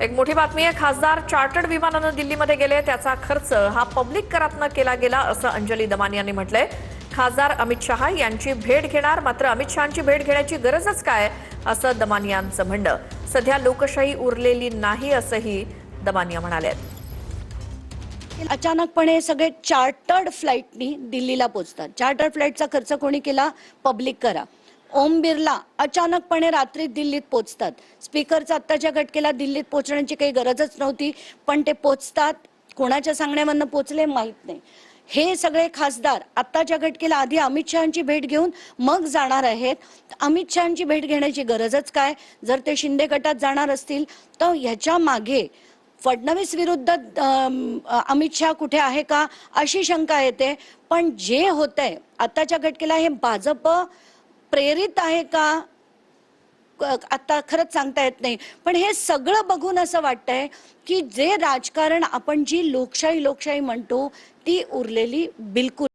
एक मोठी बातमी आहे। खासदार चार्टर्ड विमानानं दिल्लीमध्ये गेले, त्याचा खर्च हा पब्लिक करातनं केला गेला असं अंजली दमानी यांनी म्हटलंय। खासदार अमित शहा यांची भेट घेणार, मात्र अमित शहांची भेट घेण्याची गरजच काय असं दमानी यांचं म्हणणं। सध्या लोकशाही उरलेली नाही असंही दमानी म्हणालेत। अचानकपणे सगळे चार्टर्ड फ्लाईटनी दिल्लीला पोहोचतात। चार्टर्ड फ्लाईटचा खर्च कोणी केला? पब्लिक करा। ओम बिर्ला अचानकपणे रात्री दिल्लीत पोहोचतात। स्पीकरचा आत्ताच्या घटकेला दिल्लीत पोहोचण्याची काही गरजच नव्हती, पण ते पोहोचतात। कोणाच्या सांगण्यावरून पोहोचले माहित नाही। हे सगळे खासदार आत्ताच्या घटकेला आधी अमित शहांची भेट घेऊन मग जाणार आहेत। अमित शहांची भेट घेण्याची गरजच काय? जर ते शिंदे गटात जाणार असतील तर ह्याच्या मागे फडणवीस विरुद्ध अमित शहा कुठे आहे का अशी शंका येते। पण जे होतंय आताच्या घटकेला हे भाजप प्रेरित आहे का आता खरंच सांगता येत नाही। पण हे सगळं बघून असं वाटतंय की जे राजकारण आपण जी लोकशाही म्हणतो ती उरलेली बिलकुल